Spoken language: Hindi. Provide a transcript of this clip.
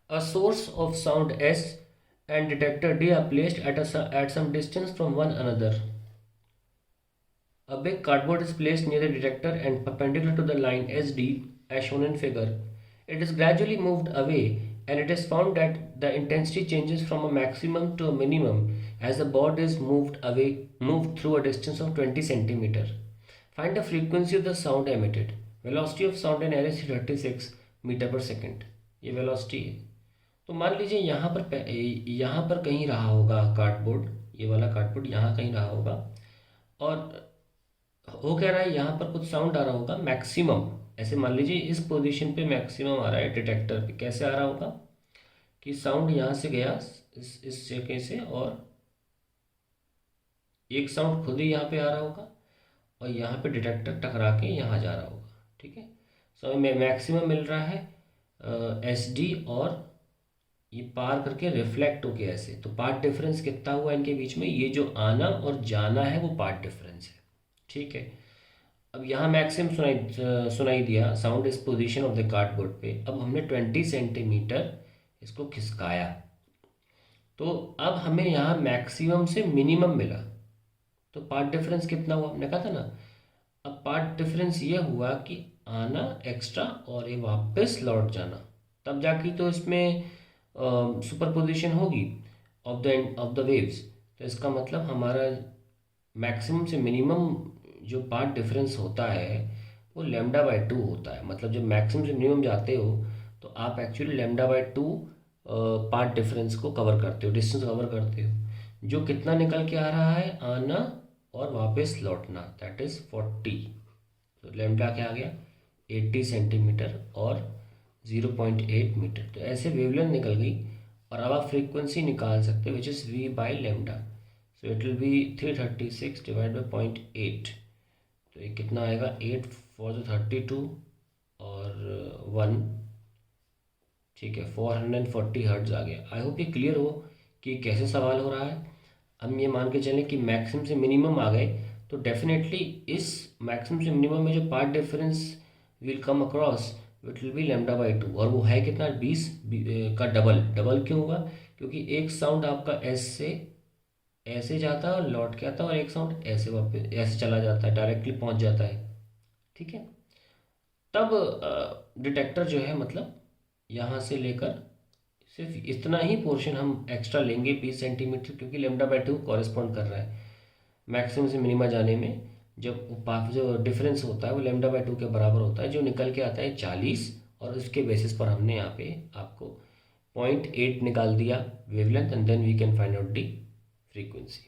A source of sound S and detector D are placed at some distance from one another. A big cardboard is placed near the detector and perpendicular to the line SD as shown in figure. It is gradually moved away and it is found that the intensity changes from a maximum to a minimum as the board is moved through a distance of 20 centimeter. Find the frequency of the sound emitted. Velocity of sound in air is 36 metre पर सेकेंड, ये वेलोसिटी है। तो मान लीजिए यहाँ पर कहीं रहा होगा कार्डबोर्ड, ये वाला कार्डबोर्ड यहाँ कहीं रहा होगा और हो क्या रहा है, यहाँ पर कुछ साउंड आ रहा होगा मैक्सिमम। ऐसे मान लीजिए इस पोजीशन पे मैक्सिमम आ रहा है डिटेक्टर पे। कैसे आ रहा होगा कि साउंड यहाँ से गया इस जगह से और एक साउंड खुद ही यहाँ पे आ रहा होगा और यहाँ पे डिटेक्टर टकरा के यहाँ जा रहा होगा। ठीक है, सो हमें मैक्सिमम मिल रहा है एस डी और ये पार करके रिफ्लेक्ट होके ऐसे। तो पार्ट डिफरेंस कितना हुआ इनके बीच में, ये जो आना और जाना है वो पार्ट डिफरेंस है। ठीक है, अब यहाँ मैक्सिमम सुनाई दिया साउंड इस पोजीशन ऑफ द कार्डबोर्ड पे। अब हमने 20 सेंटीमीटर इसको खिसकाया तो अब हमें यहाँ मैक्सिमम से मिनिमम मिला। तो पार्ट डिफरेंस कितना हुआ, हमने कहा था ना। अब पार्ट डिफरेंस ये हुआ कि आना एक्स्ट्रा और ये वापस लौट जाना, तब जाके तो इसमें सुपरपोजिशन होगी ऑफ द वेव्स। तो इसका मतलब हमारा मैक्सिमम से मिनिमम जो पार्ट डिफरेंस होता है वो λ/2 होता है। मतलब जब मैक्सिमम से मिनिमम जाते हो तो आप एक्चुअली λ/2 पार्ट डिफरेंस को कवर करते हो, डिस्टेंस कवर करते हो। जो कितना निकल के आ रहा है, आना और वापस लौटना, दैट इज़ 40। तो लैम्डा क्या आ गया 80 सेंटीमीटर और 0.8 मीटर। तो ऐसे वेवलेंथ निकल गई और अब आप फ्रीक्वेंसी निकाल सकते हो which is v/λ। So it will B 336 divide by 0.8। तो ये कितना आएगा 8 4 32 और 1, ठीक है 440 हर्ट्ज आ गया। आई होप ये क्लियर हो कि कैसे सवाल हो रहा है। हम ये मान के चलें कि मैक्सिमम से मिनिमम आ गए तो डेफिनेटली इस मैक्सिमम से मिनिमम में जो path difference will come across it will be λ/2 और वो है कितना 20 का डबल। डबल क्यों होगा, क्योंकि एक साउंड आपका एस से ऐसे जाता है और लौट के आता है और एक साउंड ऐसे वापस ऐसे चला जाता है, डायरेक्टली पहुंच जाता है। ठीक है, तब डिटेक्टर जो है मतलब यहाँ से लेकर सिर्फ इतना ही पोर्शन हम एक्स्ट्रा लेंगे 20 सेंटीमीटर, क्योंकि λ/2 कॉरेस्पॉन्ड कर रहा है मैक्सिमम से मिनिमा जाने में। जब जो डिफरेंस होता है वो λ/2 के बराबर होता है, जो निकल के आता है 40। और उसके बेसिस पर हमने यहाँ पे आपको 0.8 निकाल दिया wavelength and then we can find out the frequency.